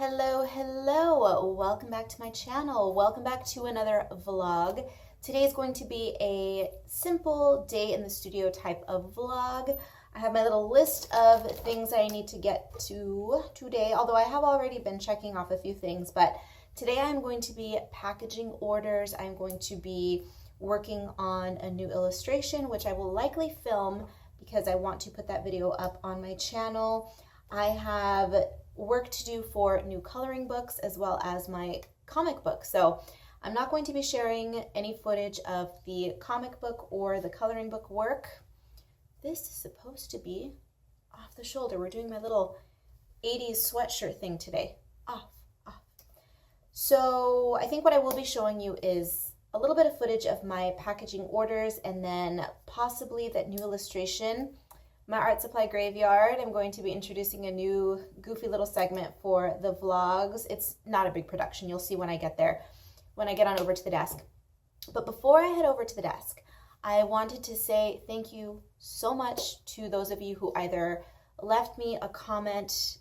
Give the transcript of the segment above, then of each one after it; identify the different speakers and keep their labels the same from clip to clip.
Speaker 1: Hello, welcome back to my channel. Welcome back to another vlog. Today is going to be a simple day in the studio type of vlog. I have my little list of things I need to get to today, although I have already been checking off a few things, but today I'm going to be packaging orders. I'm going to be working on a new illustration, which I will likely film because I want to put that video up on my channel. I have work to do for new coloring books as well as my comic book. So I'm not going to be sharing any footage of the comic book or the coloring book work. This is supposed to be off the shoulder. We're doing my little 80s sweatshirt thing today. Off. So I think what I will be showing you is a little bit of footage of my packaging orders and then possibly that new illustration. My art supply graveyard, I'm going to be introducing a new goofy little segment for the vlogs. It's not a big production. You'll see when I get there, when I get on over to the desk. But before I head over to the desk, I wanted to say thank you so much to those of you who either left me a comment,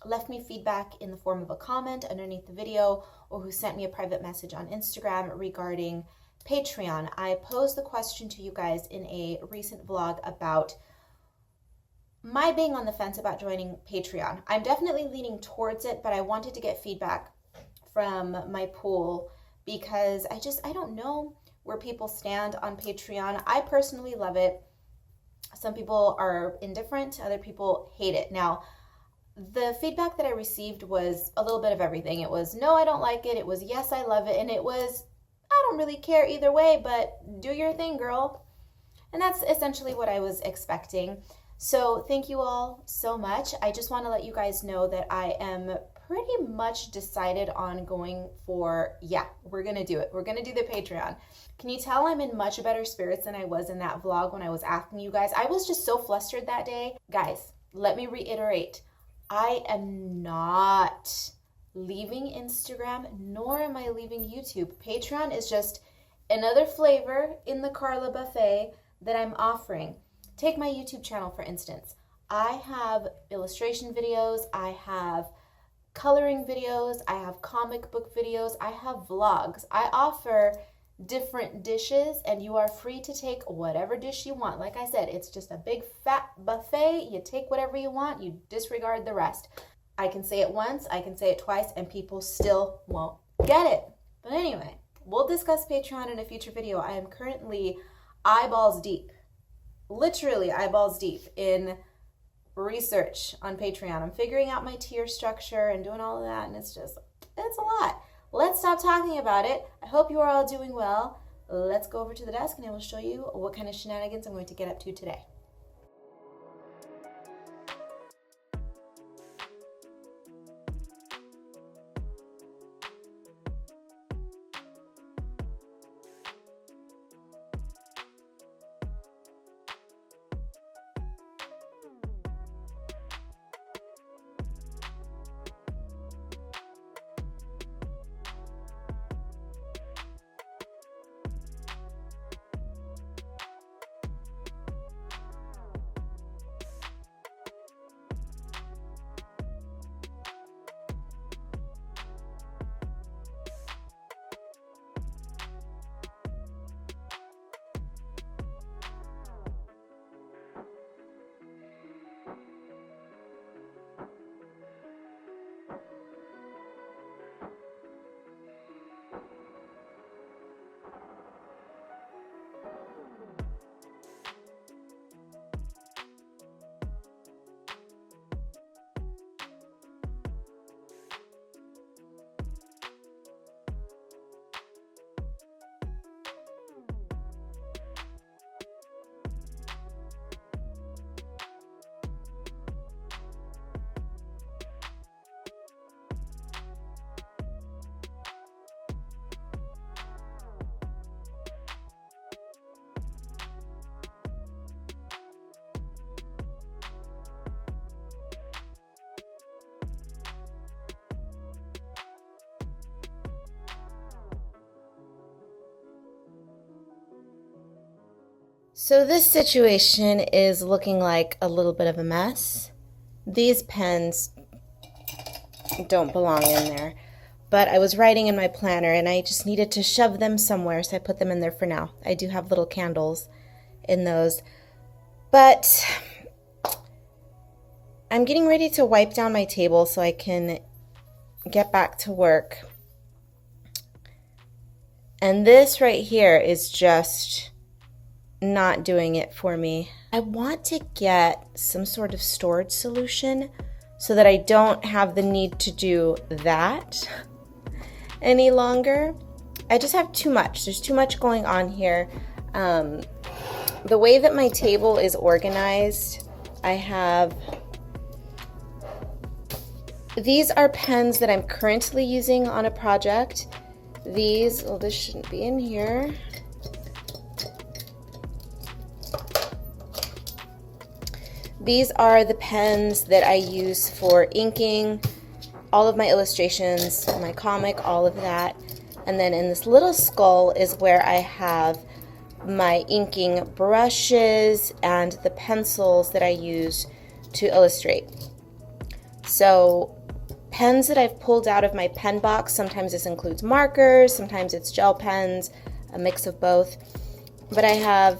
Speaker 1: left me feedback in the form of a comment underneath the video, or who sent me a private message on Instagram regarding Patreon. I posed the question to you guys in a recent vlog about my being on the fence about joining Patreon. I'm definitely leaning towards it, but I wanted to get feedback from my pool because I don't know where people stand on Patreon. I personally love it. Some people are indifferent, other people hate it. Now, the feedback that I received was a little bit of everything. It was, no, I don't like it. It was, yes, I love it. And it was, I don't really care either way, but do your thing, girl. And that's essentially what I was expecting. So thank you all so much. I just want to let you guys know that I am pretty much decided on going for, yeah, we're going to do it. We're going to do the Patreon. Can you tell I'm in much better spirits than I was in that vlog when I was asking you guys? I was just so flustered that day. Guys, let me reiterate. I am not leaving Instagram, nor am I leaving YouTube. Patreon is just another flavor in the Karla buffet that I'm offering. Take my YouTube channel, for instance. I have illustration videos, I have coloring videos, I have comic book videos, I have vlogs. I offer different dishes, and you are free to take whatever dish you want. Like I said, it's just a big fat buffet. You take whatever you want, you disregard the rest. I can say it once, I can say it twice, and people still won't get it. But anyway, we'll discuss Patreon in a future video. I am currently eyeballs deep. Literally eyeballs deep in research on Patreon. I'm figuring out my tier structure and doing all of that, and it's a lot. Let's stop talking about it. I hope you are all doing well. Let's go over to the desk and I will show you what kind of shenanigans I'm going to get up to today. So this situation is looking like a little bit of a mess. These pens don't belong in there. But I was writing in my planner and I just needed to shove them somewhere, so I put them in there for now. I do have little candles in those. But I'm getting ready to wipe down my table so I can get back to work. And this right here is just not doing it for me. I want to get some sort of storage solution so that I don't have the need to do that any longer. I just have too much. There's too much going on here. The way that my table is organized, I have, these are pens that I'm currently using on a project. These, well, this shouldn't be in here. These are the pens that I use for inking all of my illustrations, my comic, all of that. And then in this little skull is where I have my inking brushes and the pencils that I use to illustrate. So pens that I've pulled out of my pen box, sometimes this includes markers, sometimes it's gel pens, a mix of both. But I have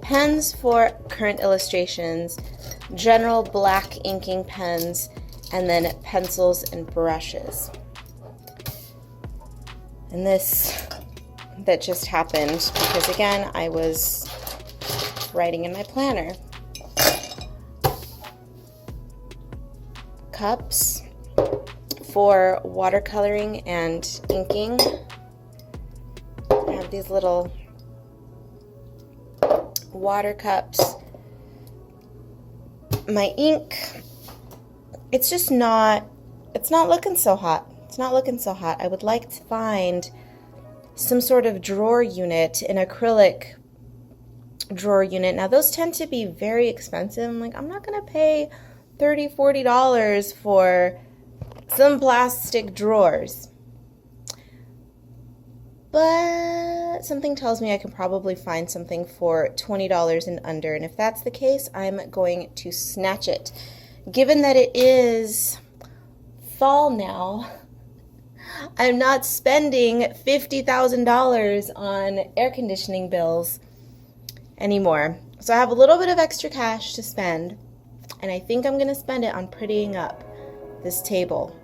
Speaker 1: pens for current illustrations, general black inking pens, and then pencils and brushes. And this, that just happened because again, I was writing in my planner. Cups for watercoloring and inking. I have these little water cups. My ink, it's just not, it's not looking so hot. It's not looking so hot. I would like to find some sort of drawer unit, an acrylic drawer unit. Now those tend to be very expensive. I'm like, I'm not gonna pay $30, $40 for some plastic drawers. But something tells me I can probably find something for $20 and under. And if that's the case, I'm going to snatch it. Given that it is fall now, I'm not spending $50,000 on air conditioning bills anymore. So I have a little bit of extra cash to spend, and I think I'm going to spend it on prettying up this table.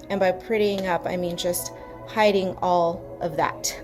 Speaker 1: And by prettying up, I mean just hiding all of that.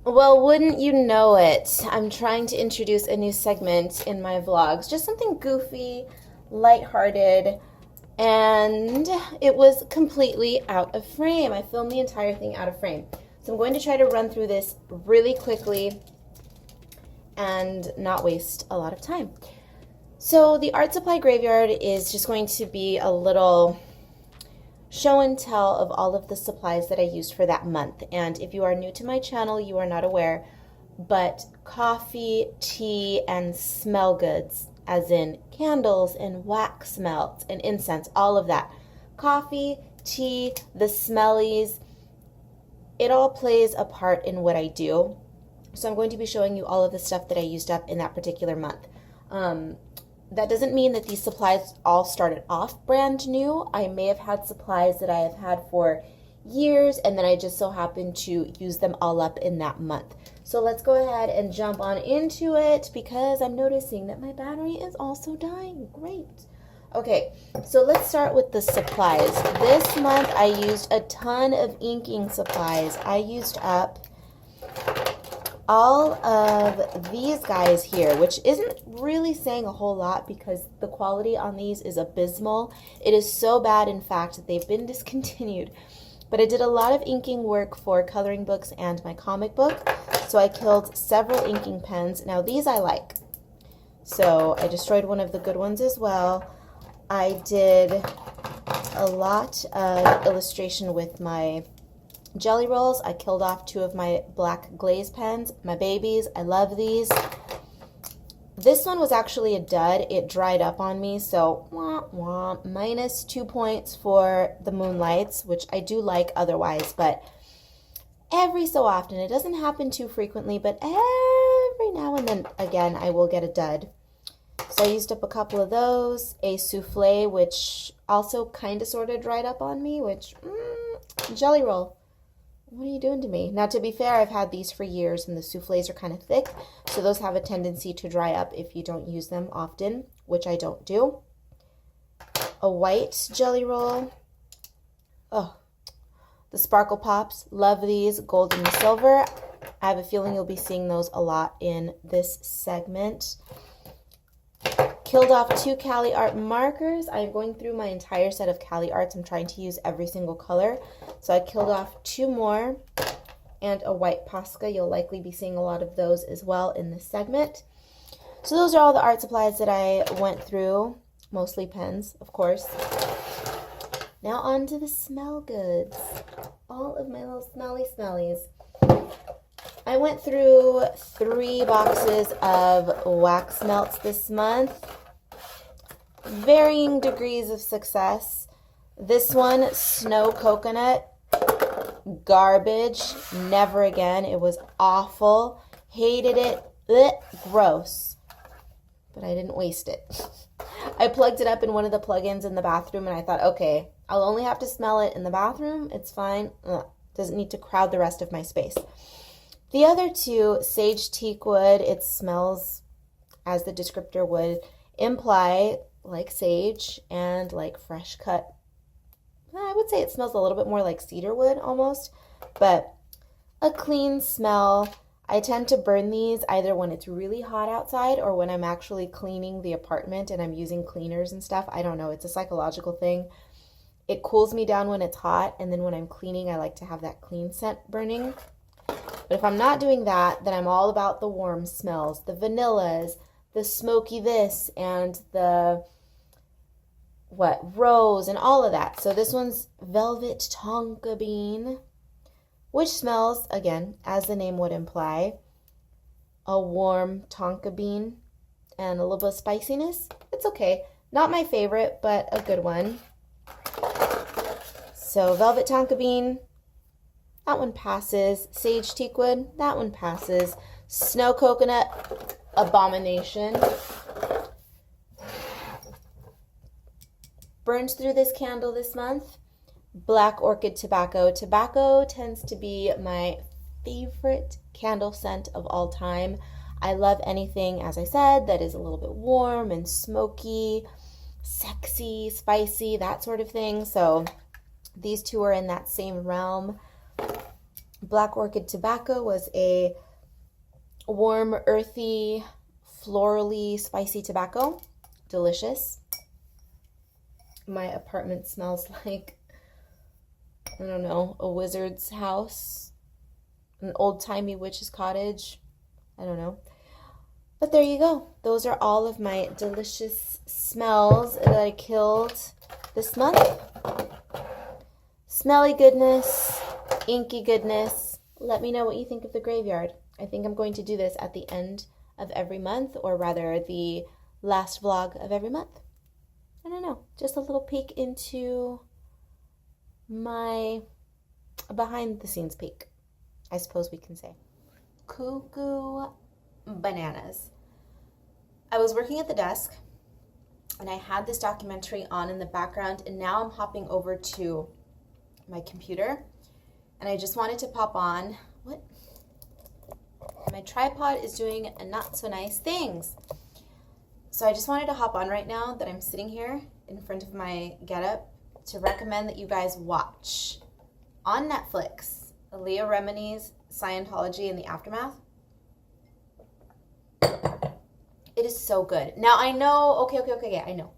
Speaker 1: Well, wouldn't you know it, I'm trying to introduce a new segment in my vlogs, just something goofy, lighthearted, and it was completely out of frame. I filmed the entire thing out of frame. So I'm going to try to run through this really quickly and not waste a lot of time. So the art supply graveyard is just going to be a little show and tell of all of the supplies that I used for that month. And if you are new to my channel, you are not aware, but coffee, tea, and smell goods, as in candles and wax melts and incense, all of that. Coffee, tea, the smellies, it all plays a part in what I do. So I'm going to be showing you all of the stuff that I used up in that particular month. that doesn't mean that these supplies all started off brand new. I may have had supplies that I have had for years, and then I just so happened to use them all up in that month. So let's go ahead and jump on into it because I'm noticing that my battery is also dying. Great. Okay, so let's start with the supplies. This month I used a ton of inking supplies. I used up all of these guys here, which isn't really saying a whole lot because the quality on these is abysmal. It is so bad, in fact, that they've been discontinued. But I did a lot of inking work for coloring books and my comic book, so I killed several inking pens. Now these I like, so I destroyed one of the good ones as well. I did a lot of illustration with my jelly rolls. I killed off 2 of my black glaze pens, my babies. I love these. This one was actually a dud. It dried up on me, so wah, wah, minus 2 points for the Moonlights, which I do like otherwise, but every so often, it doesn't happen too frequently, but every now and then, again, I will get a dud. So I used up a couple of those, a souffle, which also kind of sort of dried up on me, which, jelly roll. What are you doing to me? Now, to be fair, I've had these for years, and the souffles are kind of thick, so those have a tendency to dry up if you don't use them often, which I don't do. A white jelly roll. Oh, the Sparkle Pops. Love these, gold and silver. I have a feeling you'll be seeing those a lot in this segment. Killed off 2 Cali Art markers. I'm going through my entire set of Cali Arts. I'm trying to use every single color. So I killed off 2 more and a white Posca. You'll likely be seeing a lot of those as well in this segment. So those are all the art supplies that I went through. Mostly pens, of course. Now on to the smell goods. All of my little smelly smellies. I went through 3 boxes of wax melts this month. Varying degrees of success. This one, Snow Coconut, garbage. Never again. It was awful. Hated it. Blech, gross. But I didn't waste it. I plugged it up in one of the plugins in the bathroom, and I thought, okay, I'll only have to smell it in the bathroom. It's fine. Doesn't need to crowd the rest of my space. The other 2, Sage Teakwood, it smells, as the descriptor would imply, like sage and like fresh cut. I would say it smells a little bit more like cedarwood almost, but a clean smell. I tend to burn these either when it's really hot outside or when I'm actually cleaning the apartment and I'm using cleaners and stuff. I don't know. It's a psychological thing. It cools me down when it's hot, and then when I'm cleaning, I like to have that clean scent burning. But if I'm not doing that, then I'm all about the warm smells, the vanillas, the smoky this, and the rose, and all of that. So this one's Velvet Tonka Bean, which smells, again, as the name would imply, a warm tonka bean and a little bit of spiciness. It's okay. Not my favorite, but a good one. So Velvet Tonka Bean, that one passes. Sage Teakwood, that one passes. Snow Coconut, abomination. Burned through this candle this month. Black Orchid Tobacco. Tobacco tends to be my favorite candle scent of all time. I love anything, as I said, that is a little bit warm and smoky, sexy, spicy, that sort of thing. So these 2 are in that same realm. Black Orchid Tobacco was a warm, earthy, florally, spicy tobacco. Delicious. My apartment smells like, I don't know, a wizard's house, an old-timey witch's cottage. I don't know. But there you go. Those are all of my delicious smells that I killed this month. Smelly goodness, inky goodness. Let me know what you think of the graveyard. I think I'm going to do this at the end of every month, or rather the last vlog of every month. I don't know, just a little peek into my behind the scenes peek, I suppose we can say. Cuckoo bananas. I was working at the desk and I had this documentary on in the background, and now I'm hopping over to my computer, and I just wanted to pop on. What? My tripod is doing not so nice things. So I just wanted to hop on right now that I'm sitting here in front of my getup to recommend that you guys watch on Netflix Leah Remini's Scientology and the Aftermath. It is so good. Now I know, okay, I know.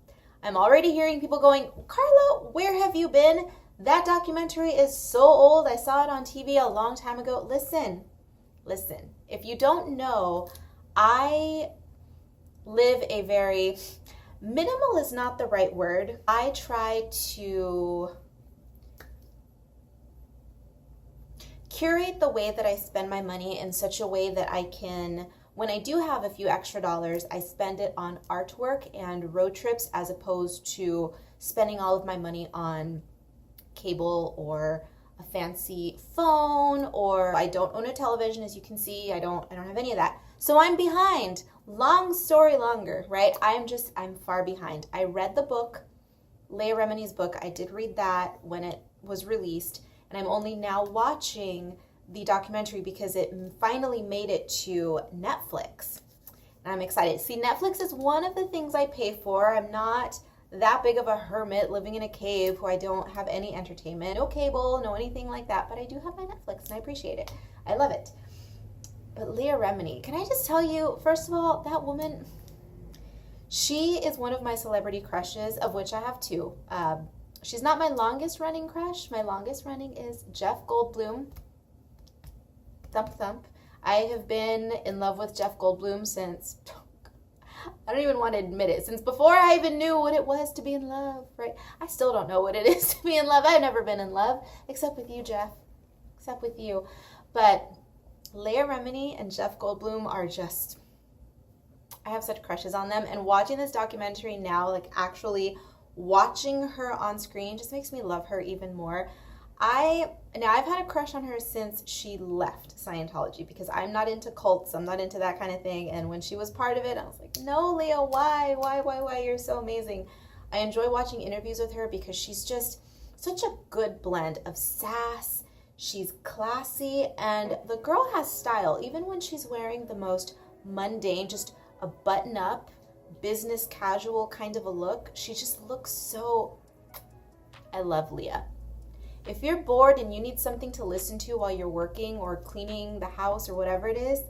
Speaker 1: I'm already hearing people going, Karla, where have you been? That documentary is so old. I saw it on TV a long time ago. Listen. If you don't know, I live a very, minimal is not the right word. I try to curate the way that I spend my money in such a way that I can, when I do have a few extra dollars, I spend it on artwork and road trips as opposed to spending all of my money on cable or a fancy phone, or I don't own a television, as you can see. I don't have any of that. So I'm behind. Long story longer, right? I'm far behind. I read the book, Leah Remini's book. I did read that when it was released, and I'm only now watching the documentary because it finally made it to Netflix. And I'm excited. See, Netflix is one of the things I pay for. I'm not that big of a hermit living in a cave who I don't have any entertainment, no cable, no anything like that, but I do have my Netflix and I appreciate it. I love it. But Leah Remini, can I just tell you, first of all, that woman, she is one of my celebrity crushes, of which I have two. She's not my longest running crush. My longest running is Jeff Goldblum. Thump thump. I have been in love with Jeff Goldblum since, I don't even want to admit it, since before I even knew what it was to be in love, right? I still don't know what it is to be in love. I've never been in love, except with you, Jeff. Except with you. But Leah Remini and Jeff Goldblum are just, I have such crushes on them. And watching this documentary now, like actually watching her on screen just makes me love her even more. I've had a crush on her since she left Scientology because I'm not into cults. I'm not into that kind of thing. And when she was part of it, I was like, no, Leah, why? You're so amazing. I enjoy watching interviews with her because she's just such a good blend of sass. She's classy, and the girl has style. Even when she's wearing the most mundane, just a button-up, business casual kind of a look, she just looks so, I love Leah. If you're bored and you need something to listen to while you're working or cleaning the house or whatever it is,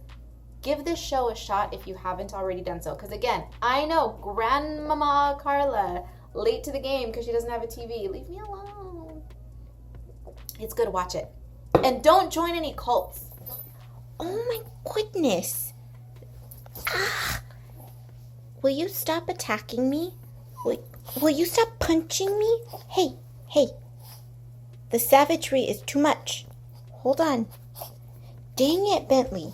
Speaker 1: give this show a shot if you haven't already done so. Because again, I know Grandmama Karla, late to the game because she doesn't have a TV. Leave me alone. It's good, watch it. And don't join any cults.
Speaker 2: Oh my goodness. Ah. Will you stop attacking me? Will you stop punching me? Hey. The savagery is too much. Hold on. Dang it, Bentley.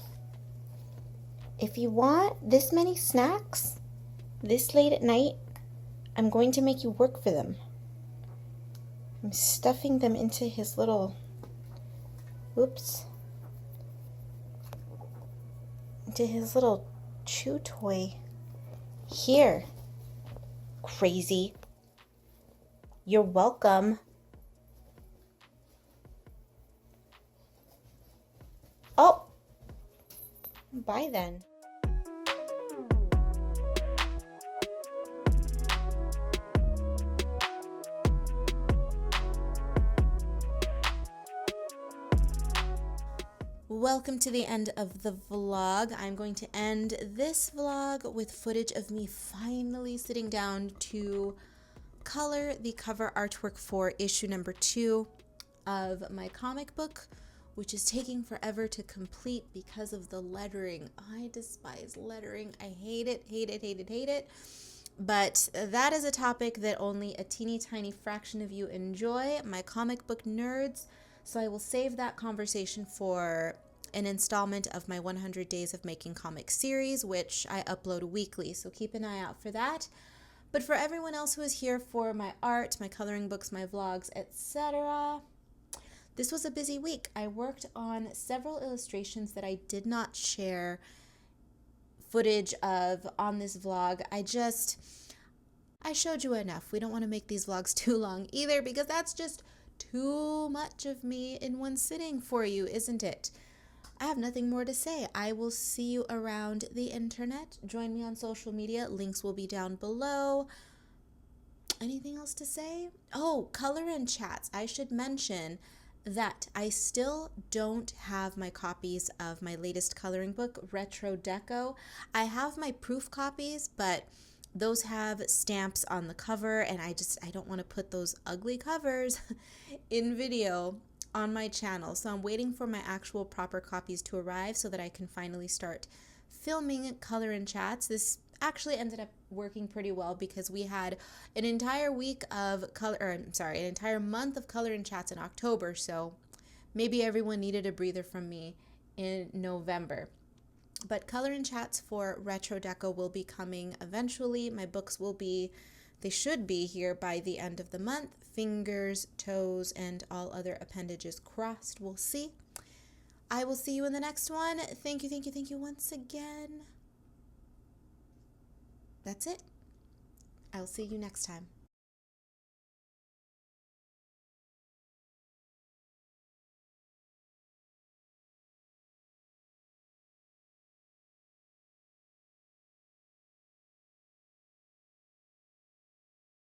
Speaker 2: If you want this many snacks, this late at night, I'm going to make you work for them. I'm stuffing them into his little, into his little chew toy. Here, crazy. You're welcome. Oh, bye then.
Speaker 1: Welcome to the end of the vlog. I'm going to end this vlog with footage of me finally sitting down to color the cover artwork for issue number 2 of my comic book, which is taking forever to complete because of the lettering. I despise lettering. I hate it. But that is a topic that only a teeny tiny fraction of you enjoy, my comic book nerds. So I will save that conversation for an installment of my 100 Days of Making Comics series, which I upload weekly. So keep an eye out for that. But for everyone else who is here for my art, my coloring books, my vlogs, etc., this was a busy week. I worked on several illustrations that I did not share footage of on this vlog. I showed you enough. We don't want to make these vlogs too long either, because that's just too much of me in one sitting for you, isn't it? I have nothing more to say. I will see you around the internet. Join me on social media. Links will be down below. Anything else to say? Oh, color and chats. I should mention that I still don't have my copies of my latest coloring book, Retro Deco. I have my proof copies, but those have stamps on the cover, and I don't want to put those ugly covers in video on my channel. So I'm waiting for my actual proper copies to arrive so that I can finally start filming color and chats. This actually ended up working pretty well because we had an entire an entire month of color and chats in October. So maybe everyone needed a breather from me in November. But color and chats for Retro Deco will be coming eventually. My books they should be here by the end of the month. Fingers, toes, and all other appendages crossed. We'll see. I will see you in the next one. Thank you once again. That's it. I'll see you next time.